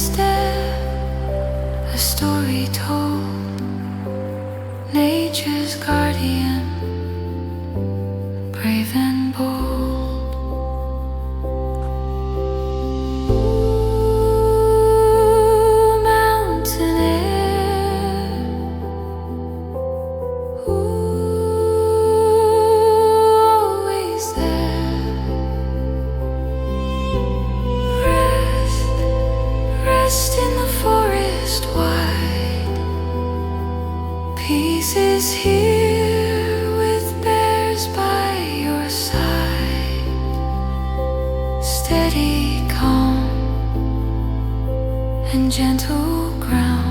step, a story told, nature's guardian, brave and bold. Ooh, mountain air, always there. Rest in the forest wide. Peace is here with bears by your side. Steady, calm, and gentle ground.